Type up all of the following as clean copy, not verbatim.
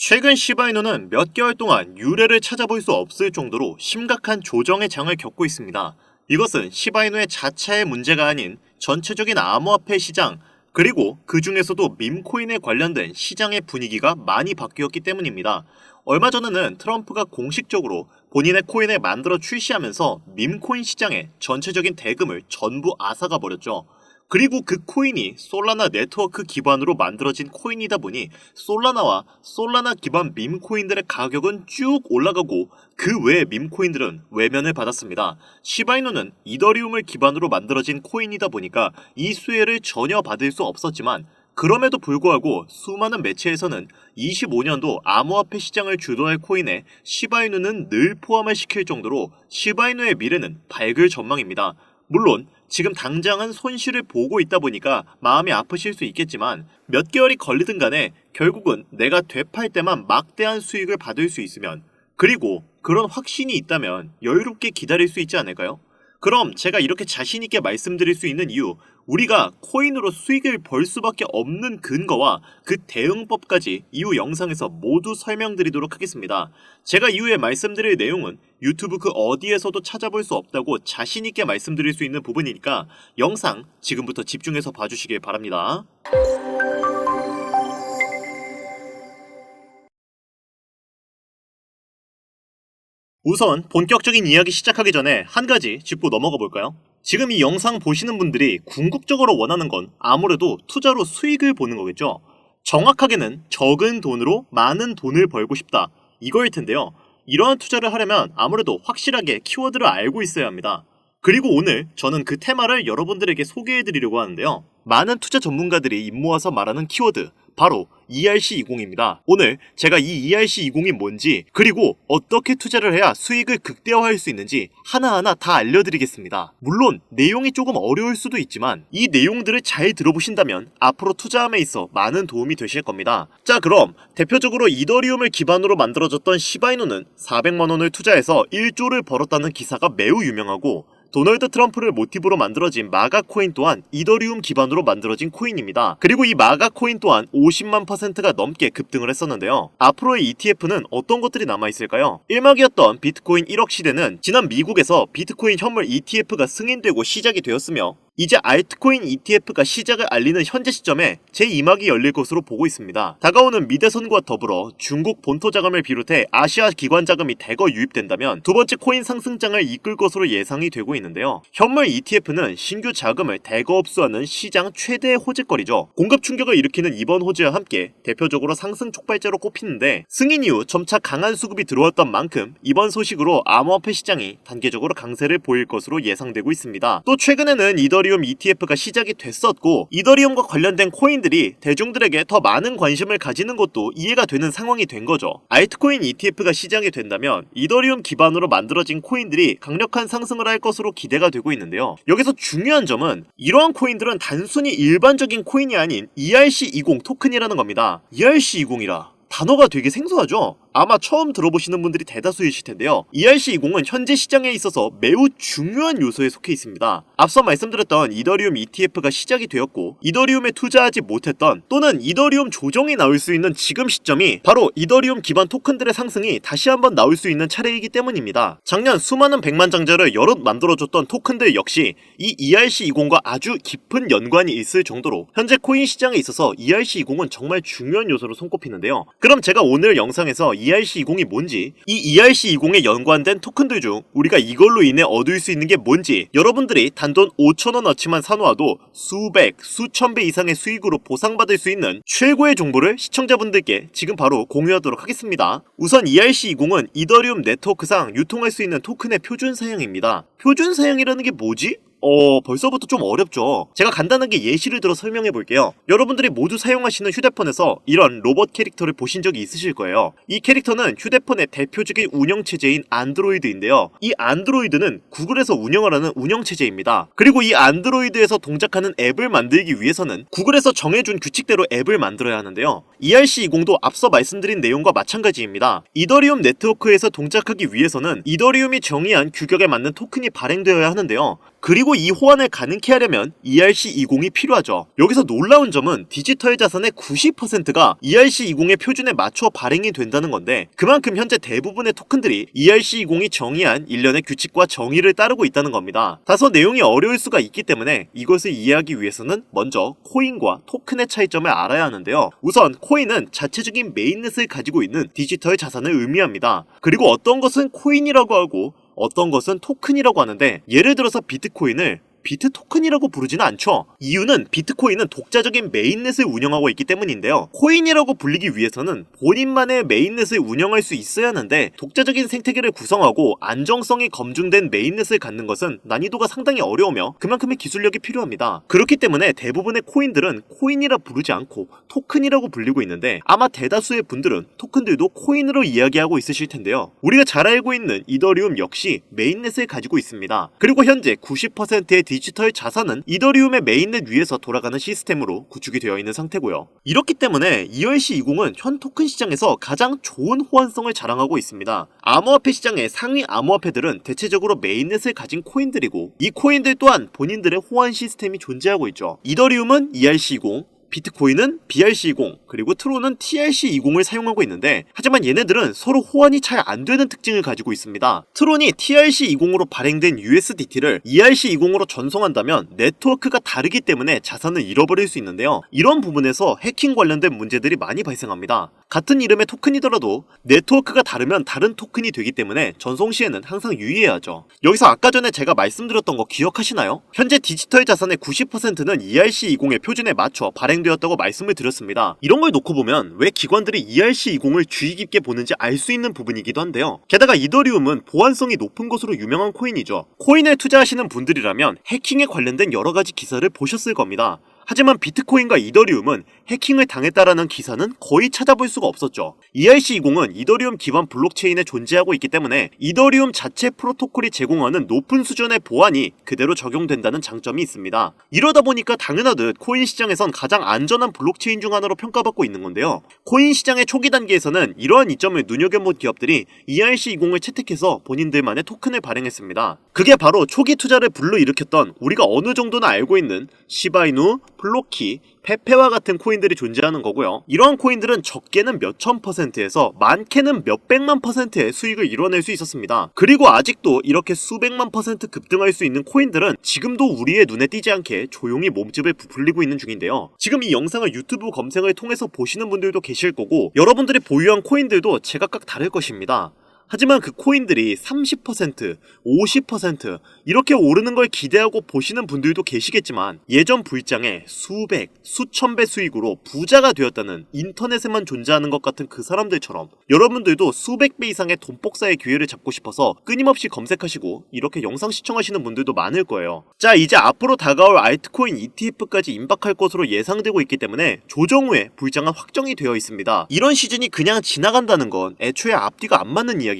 최근 시바이누는 몇 개월 동안 유례를 찾아볼 수 없을 정도로 심각한 조정의 장을 겪고 있습니다. 이것은 시바이누의 자체의 문제가 아닌 전체적인 암호화폐 시장, 그리고 그 중에서도 밈코인에 관련된 시장의 분위기가 많이 바뀌었기 때문입니다. 얼마 전에는 트럼프가 공식적으로 본인의 코인을 만들어 출시하면서 밈코인 시장의 전체적인 대금을 전부 앗아가 버렸죠. 그리고 그 코인이 솔라나 네트워크 기반으로 만들어진 코인이다 보니 솔라나와 솔라나 기반 밈코인들의 가격은 쭉 올라가고 그 외의 밈코인들은 외면을 받았습니다. 시바이누는 이더리움을 기반으로 만들어진 코인이다 보니까 이 수혜를 전혀 받을 수 없었지만 그럼에도 불구하고 수많은 매체에서는 25년도 암호화폐 시장을 주도할 코인에 시바이누는 늘 포함을 시킬 정도로 시바이누의 미래는 밝을 전망입니다. 물론 지금 당장은 손실을 보고 있다 보니까 마음이 아프실 수 있겠지만 몇 개월이 걸리든 간에 결국은 내가 되팔 때만 막대한 수익을 받을 수 있으면, 그리고 그런 확신이 있다면 여유롭게 기다릴 수 있지 않을까요? 그럼 제가 이렇게 자신있게 말씀드릴 수 있는 이유, 우리가 코인으로 수익을 벌 수밖에 없는 근거와 그 대응법까지 이후 영상에서 모두 설명드리도록 하겠습니다. 제가 이후에 말씀드릴 내용은 유튜브 그 어디에서도 찾아볼 수 없다고 자신있게 말씀드릴 수 있는 부분이니까 영상 지금부터 집중해서 봐주시길 바랍니다. 우선 본격적인 이야기 시작하기 전에 한 가지 짚고 넘어가 볼까요? 지금 이 영상 보시는 분들이 궁극적으로 원하는 건 아무래도 투자로 수익을 보는 거겠죠? 정확하게는 적은 돈으로 많은 돈을 벌고 싶다, 이거일 텐데요. 이러한 투자를 하려면 아무래도 확실하게 키워드를 알고 있어야 합니다. 그리고 오늘 저는 그 테마를 여러분들에게 소개해드리려고 하는데요. 많은 투자 전문가들이 입모아서 말하는 키워드, 바로 ERC20입니다. 오늘 제가 이 ERC20이 뭔지, 그리고 어떻게 투자를 해야 수익을 극대화할 수 있는지 하나하나 다 알려드리겠습니다. 물론 내용이 조금 어려울 수도 있지만 이 내용들을 잘 들어보신다면 앞으로 투자함에 있어 많은 도움이 되실 겁니다. 자, 그럼 대표적으로 이더리움을 기반으로 만들어졌던 시바이누는 400만원을 투자해서 1조를 벌었다는 기사가 매우 유명하고, 도널드 트럼프를 모티브로 만들어진 마가 코인 또한 이더리움 기반으로 만들어진 코인입니다. 그리고 이 마가 코인 또한 50만 %가 넘게 급등을 했었는데요. 앞으로의 ETF는 어떤 것들이 남아있을까요? 일막이었던 비트코인 1억 시대는 지난 미국에서 비트코인 현물 ETF가 승인되고 시작이 되었으며, 이제 알트코인 ETF가 시작을 알리는 현재 시점에 제2막이 열릴 것으로 보고 있습니다. 다가오는 미대선과 더불어 중국 본토 자금을 비롯해 아시아 기관 자금이 대거 유입된다면 두 번째 코인 상승장을 이끌 것으로 예상이 되고 있는데요. 현물 ETF는 신규 자금을 대거 흡수하는 시장 최대의 호재거리죠. 공급 충격을 일으키는 이번 호재와 함께 대표적으로 상승 촉발제로 꼽히는데, 승인 이후 점차 강한 수급이 들어왔던 만큼 이번 소식으로 암호화폐 시장이 단계적으로 강세를 보일 것으로 예상되고 있습니다. 또 최근에는 이더리움 ETF가 시작이 됐었고, 이더리움과 관련된 코인들이 대중들에게 더 많은 관심을 가지는 것도 이해가 되는 상황이 된 거죠. 알트코인 ETF가 시작이 된다면 이더리움 기반으로 만들어진 코인들이 강력한 상승을 할 것으로 기대가 되고 있는데요. 여기서 중요한 점은 이러한 코인들은 단순히 일반적인 코인이 아닌 ERC20 토큰이라는 겁니다. ERC20이라 단어가 되게 생소하죠? 아마 처음 들어보시는 분들이 대다수이실 텐데요. ERC20은 현재 시장에 있어서 매우 중요한 요소에 속해 있습니다. 앞서 말씀드렸던 이더리움 ETF가 시작이 되었고, 이더리움에 투자하지 못했던 또는 이더리움 조정이 나올 수 있는 지금 시점이 바로 이더리움 기반 토큰들의 상승이 다시 한번 나올 수 있는 차례이기 때문입니다. 작년 수많은 백만장자를 여럿 만들어줬던 토큰들 역시 이 ERC20과 아주 깊은 연관이 있을 정도로 현재 코인 시장에 있어서 ERC20은 정말 중요한 요소로 손꼽히는데요. 그럼 제가 오늘 영상에서 ERC20이 뭔지, 이 ERC20에 연관된 토큰들 중 우리가 이걸로 인해 얻을 수 있는 게 뭔지, 여러분들이 단돈 5,000원어치만 사놓아도 수백, 수천 배 이상의 수익으로 보상받을 수 있는 최고의 정보를 시청자분들께 지금 바로 공유하도록 하겠습니다. 우선 ERC20은 이더리움 네트워크상 유통할 수 있는 토큰의 표준 사양입니다. 표준 사양이라는 게 뭐지? 벌써부터 좀 어렵죠. 제가 간단하게 예시를 들어 설명해 볼게요. 여러분들이 모두 사용하시는 휴대폰에서 이런 로봇 캐릭터를 보신 적이 있으실 거예요. 이 캐릭터는 휴대폰의 대표적인 운영체제인 안드로이드인데요. 이 안드로이드는 구글에서 운영을 하는 운영체제입니다. 그리고 이 안드로이드에서 동작하는 앱을 만들기 위해서는 구글에서 정해준 규칙대로 앱을 만들어야 하는데요. ERC20도 앞서 말씀드린 내용과 마찬가지입니다. 이더리움 네트워크에서 동작하기 위해서는 이더리움이 정의한 규격에 맞는 토큰이 발행되어야 하는데요. 그리고 이 호환을 가능케 하려면 ERC20이 필요하죠. 여기서 놀라운 점은 디지털 자산의 90%가 ERC20의 표준에 맞춰 발행이 된다는 건데, 그만큼 현재 대부분의 토큰들이 ERC20이 정의한 일련의 규칙과 정의를 따르고 있다는 겁니다. 다소 내용이 어려울 수가 있기 때문에 이것을 이해하기 위해서는 먼저 코인과 토큰의 차이점을 알아야 하는데요. 우선 코인은 자체적인 메인넷을 가지고 있는 디지털 자산을 의미합니다. 그리고 어떤 것은 코인이라고 하고 어떤 것은 토큰이라고 하는데, 예를 들어서 비트코인을 비트 토큰이라고 부르지는 않죠. 이유는 비트코인은 독자적인 메인넷을 운영하고 있기 때문인데요. 코인이라고 불리기 위해서는 본인만의 메인넷을 운영할 수 있어야 하는데, 독자적인 생태계를 구성하고 안정성이 검증된 메인넷을 갖는 것은 난이도가 상당히 어려우며 그만큼의 기술력이 필요합니다. 그렇기 때문에 대부분의 코인들은 코인이라 부르지 않고 토큰이라고 불리고 있는데, 아마 대다수의 분들은 토큰들도 코인으로 이야기하고 있으실 텐데요. 우리가 잘 알고 있는 이더리움 역시 메인넷을 가지고 있습니다. 그리고 현재 90%의 디지털 자산은 이더리움의 메인넷 위에서 돌아가는 시스템으로 구축이 되어 있는 상태고요. 이렇기 때문에 ERC20은 현 토큰 시장에서 가장 좋은 호환성을 자랑하고 있습니다. 암호화폐 시장의 상위 암호화폐들은 대체적으로 메인넷을 가진 코인들이고, 이 코인들 또한 본인들의 호환 시스템이 존재하고 있죠. 이더리움은 ERC20, 비트코인은 BRC20, 그리고 트론은 TRC20을 사용하고 있는데, 하지만 얘네들은 서로 호환이 잘 안되는 특징을 가지고 있습니다. 트론이 TRC20으로 발행된 USDT를 ERC20으로 전송한다면 네트워크가 다르기 때문에 자산을 잃어버릴 수 있는데요. 이런 부분에서 해킹 관련된 문제들이 많이 발생합니다. 같은 이름의 토큰이더라도 네트워크가 다르면 다른 토큰이 되기 때문에 전송 시에는 항상 유의해야 하죠. 여기서 아까 전에 제가 말씀드렸던 거 기억하시나요? 현재 디지털 자산의 90%는 ERC20의 표준에 맞춰 발행되었다고 말씀을 드렸습니다. 이런 걸 놓고 보면 왜 기관들이 ERC20을 주의 깊게 보는지 알 수 있는 부분이기도 한데요. 게다가 이더리움은 보안성이 높은 것으로 유명한 코인이죠. 코인에 투자하시는 분들이라면 해킹에 관련된 여러 가지 기사를 보셨을 겁니다. 하지만 비트코인과 이더리움은 해킹을 당했다라는 기사는 거의 찾아볼 수가 없었죠. ERC20은 이더리움 기반 블록체인에 존재하고 있기 때문에 이더리움 자체 프로토콜이 제공하는 높은 수준의 보안이 그대로 적용된다는 장점이 있습니다. 이러다 보니까 당연하듯 코인 시장에선 가장 안전한 블록체인 중 하나로 평가받고 있는 건데요. 코인 시장의 초기 단계에서는 이러한 이점을 눈여겨본 기업들이 ERC20을 채택해서 본인들만의 토큰을 발행했습니다. 그게 바로 초기 투자를 불러일으켰던 우리가 어느 정도는 알고 있는 시바이누, 플로키, 페페와 같은 코인들이 존재하는 거고요. 이러한 코인들은 적게는 몇천 %에서 많게는 몇백만 %의 수익을 이뤄낼 수 있었습니다. 그리고 아직도 이렇게 수백만 % 급등할 수 있는 코인들은 지금도 우리의 눈에 띄지 않게 조용히 몸집을 부풀리고 있는 중인데요. 지금 이 영상을 유튜브 검색을 통해서 보시는 분들도 계실 거고, 여러분들이 보유한 코인들도 제각각 다를 것입니다. 하지만 그 코인들이 30%, 50% 이렇게 오르는 걸 기대하고 보시는 분들도 계시겠지만, 예전 불장에 수백, 수천 배 수익으로 부자가 되었다는 인터넷에만 존재하는 것 같은 그 사람들처럼 여러분들도 수백 배 이상의 돈복사의 기회를 잡고 싶어서 끊임없이 검색하시고 이렇게 영상 시청하시는 분들도 많을 거예요. 자, 이제 앞으로 다가올 알트코인 ETF까지 임박할 것으로 예상되고 있기 때문에 조정 후에 불장은 확정이 되어 있습니다. 이런 시즌이 그냥 지나간다는 건 애초에 앞뒤가 안 맞는 이야기겠죠.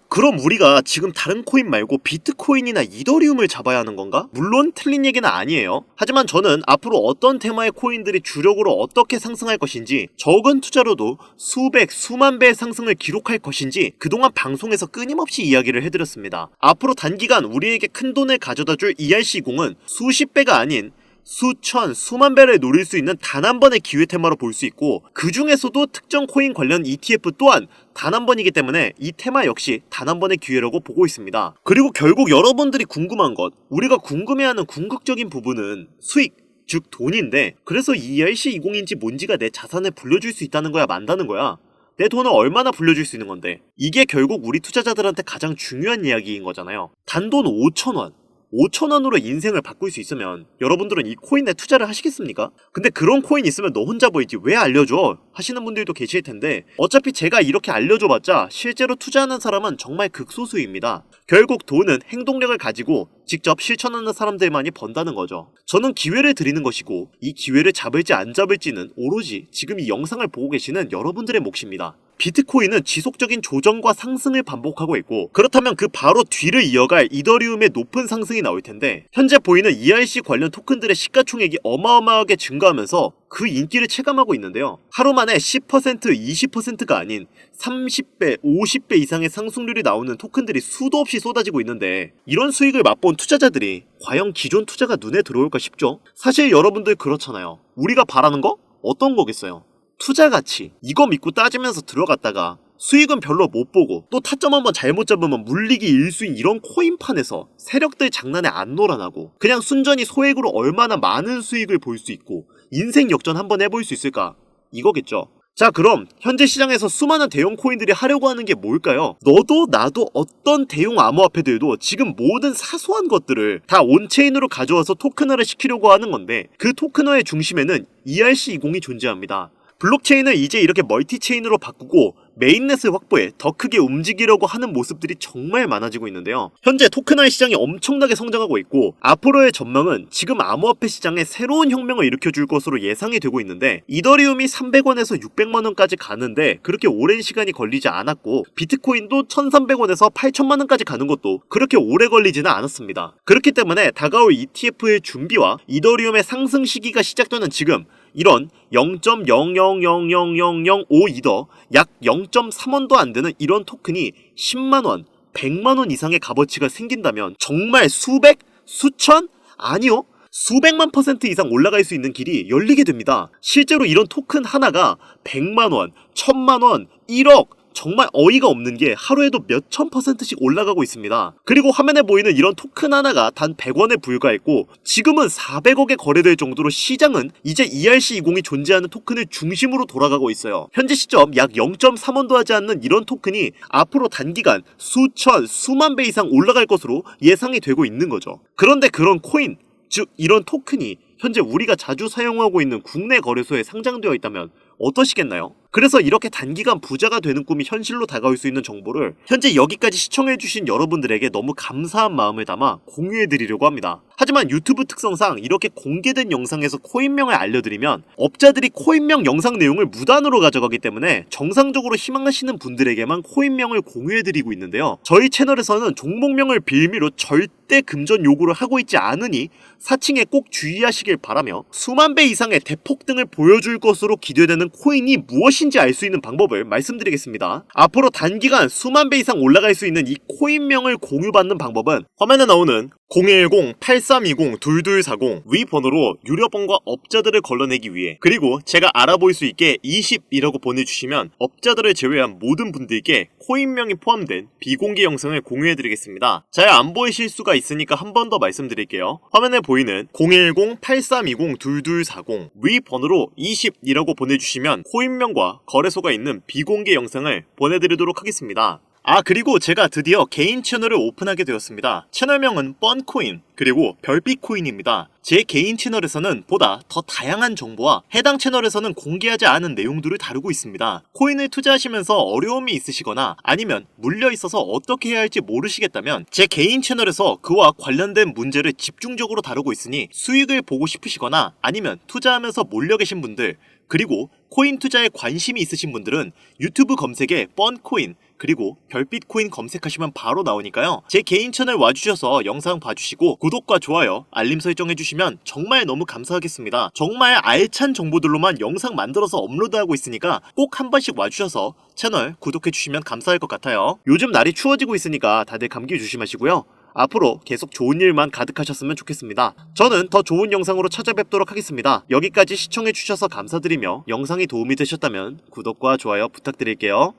그럼 우리가 지금 다른 코인 말고 비트코인이나 이더리움을 잡아야 하는 건가? 물론 틀린 얘기는 아니에요. 하지만 저는 앞으로 어떤 테마의 코인들이 주력으로 어떻게 상승할 것인지, 적은 투자로도 수백, 수만 배의 상승을 기록할 것인지 그동안 방송에서 끊임없이 이야기를 해드렸습니다. 앞으로 단기간 우리에게 큰 돈을 가져다줄 ERC20은 수십 배가 아닌 수천, 수만 배를 노릴 수 있는 단 한 번의 기회 테마로 볼 수 있고, 그 중에서도 특정 코인 관련 ETF 또한 단 한 번이기 때문에 이 테마 역시 단 한 번의 기회라고 보고 있습니다. 그리고 결국 여러분들이 궁금한 것, 우리가 궁금해하는 궁극적인 부분은 수익, 즉 돈인데, 그래서 ERC20인지 뭔지가 내 자산을 불려줄 수 있다는 거야, 만다는 거야? 내 돈을 얼마나 불려줄 수 있는 건데? 이게 결국 우리 투자자들한테 가장 중요한 이야기인 거잖아요. 단돈 5,000원 5,000원으로 인생을 바꿀 수 있으면 여러분들은 이 코인에 투자를 하시겠습니까? 근데 그런 코인 있으면 너 혼자 보이지 왜 알려줘? 하시는 분들도 계실 텐데, 어차피 제가 이렇게 알려줘봤자 실제로 투자하는 사람은 정말 극소수입니다. 결국 돈은 행동력을 가지고 직접 실천하는 사람들만이 번다는 거죠. 저는 기회를 드리는 것이고, 이 기회를 잡을지 안 잡을지는 오로지 지금 이 영상을 보고 계시는 여러분들의 몫입니다. 비트코인은 지속적인 조정과 상승을 반복하고 있고, 그렇다면 그 바로 뒤를 이어갈 이더리움의 높은 상승이 나올 텐데, 현재 보이는 ERC 관련 토큰들의 시가총액이 어마어마하게 증가하면서 그 인기를 체감하고 있는데요. 하루 만에 10%, 20%가 아닌 30배, 50배 이상의 상승률이 나오는 토큰들이 수도 없이 쏟아지고 있는데, 이런 수익을 맛본 투자자들이 과연 기존 투자가 눈에 들어올까 싶죠? 사실 여러분들 그렇잖아요. 우리가 바라는 거? 어떤 거겠어요? 투자 가치, 이거 믿고 따지면서 들어갔다가 수익은 별로 못 보고 또 타점 한번 잘못 잡으면 물리기 일수인 이런 코인판에서 세력들 장난에 안 놀아나고 그냥 순전히 소액으로 얼마나 많은 수익을 볼 수 있고 인생 역전 한번 해볼 수 있을까? 이거겠죠. 자, 그럼 현재 시장에서 수많은 대형 코인들이 하려고 하는 게 뭘까요? 너도 나도 어떤 대형 암호화폐들도 지금 모든 사소한 것들을 다 온체인으로 가져와서 토큰화를 시키려고 하는 건데, 그 토큰화의 중심에는 ERC20이 존재합니다. 블록체인을 이제 이렇게 멀티체인으로 바꾸고 메인넷을 확보해 더 크게 움직이려고 하는 모습들이 정말 많아지고 있는데요. 현재 토큰화의 시장이 엄청나게 성장하고 있고, 앞으로의 전망은 지금 암호화폐 시장에 새로운 혁명을 일으켜줄 것으로 예상이 되고 있는데, 이더리움이 300원에서 600만원까지 가는데 그렇게 오랜 시간이 걸리지 않았고, 비트코인도 1300원에서 8000만원까지 가는 것도 그렇게 오래 걸리지는 않았습니다. 그렇기 때문에 다가올 ETF의 준비와 이더리움의 상승 시기가 시작되는 지금, 이런 0.0000005이더 약 0.3원도 안 되는 이런 토큰이 10만원, 100만원 이상의 값어치가 생긴다면 정말 수백, 수천? 아니요, 수백만 % 이상 올라갈 수 있는 길이 열리게 됩니다. 실제로 이런 토큰 하나가 100만원, 1000만원, 1억, 정말 어이가 없는 게 하루에도 몇천 %씩 올라가고 있습니다. 그리고 화면에 보이는 이런 토큰 하나가 단 100원에 불과했고, 지금은 400억에 거래될 정도로 시장은 이제 ERC20이 존재하는 토큰을 중심으로 돌아가고 있어요. 현재 시점 약 0.3원도 하지 않는 이런 토큰이 앞으로 단기간 수천, 수만 배 이상 올라갈 것으로 예상이 되고 있는 거죠. 그런데 그런 코인, 즉 이런 토큰이 현재 우리가 자주 사용하고 있는 국내 거래소에 상장되어 있다면 어떠시겠나요? 그래서 이렇게 단기간 부자가 되는 꿈이 현실로 다가올 수 있는 정보를 현재 여기까지 시청해주신 여러분들에게 너무 감사한 마음을 담아 공유해드리려고 합니다. 하지만 유튜브 특성상 이렇게 공개된 영상에서 코인명을 알려드리면 업자들이 코인명 영상 내용을 무단으로 가져가기 때문에 정상적으로 희망하시는 분들에게만 코인명을 공유해드리고 있는데요. 저희 채널에서는 종목명을 빌미로 절대 금전 요구를 하고 있지 않으니 사칭에 꼭 주의하시길 바라며, 수만 배 이상의 대폭등을 보여줄 것으로 기대되는 코인이 무엇인지 알 수 있는 방법을 말씀드리겠습니다. 앞으로 단기간 수만 배 이상 올라갈 수 있는 이 코인명을 공유받는 방법은 화면에 나오는 010-8320-2240 위 번호로 유료번과 업자들을 걸러내기 위해, 그리고 제가 알아볼 수 있게 20이라고 보내주시면 업자들을 제외한 모든 분들께 코인명이 포함된 비공개 영상을 공유해드리겠습니다. 잘 안 보이실 수가 있으니까 한 번 더 말씀드릴게요. 화면에 보이는 010-8320-2240 위 번호로 20이라고 보내주시면 코인명과 거래소가 있는 비공개 영상을 보내드리도록 하겠습니다. 그리고 제가 드디어 개인 채널을 오픈하게 되었습니다. 채널명은 뻔코인, 그리고 별빛코인입니다. 제 개인 채널에서는 보다 더 다양한 정보와 해당 채널에서는 공개하지 않은 내용들을 다루고 있습니다. 코인을 투자하시면서 어려움이 있으시거나 아니면 물려있어서 어떻게 해야 할지 모르시겠다면 제 개인 채널에서 그와 관련된 문제를 집중적으로 다루고 있으니 수익을 보고 싶으시거나 아니면 투자하면서 몰려 계신 분들, 그리고 코인 투자에 관심이 있으신 분들은 유튜브 검색에 뻔코인 그리고 별빛코인 검색하시면 바로 나오니까요. 제 개인 채널 와주셔서 영상 봐주시고 구독과 좋아요, 알림 설정해주시면 정말 너무 감사하겠습니다. 정말 알찬 정보들로만 영상 만들어서 업로드하고 있으니까 꼭 한 번씩 와주셔서 채널 구독해주시면 감사할 것 같아요. 요즘 날이 추워지고 있으니까 다들 감기 조심하시고요. 앞으로 계속 좋은 일만 가득하셨으면 좋겠습니다. 저는 더 좋은 영상으로 찾아뵙도록 하겠습니다. 여기까지 시청해주셔서 감사드리며 영상이 도움이 되셨다면 구독과 좋아요 부탁드릴게요.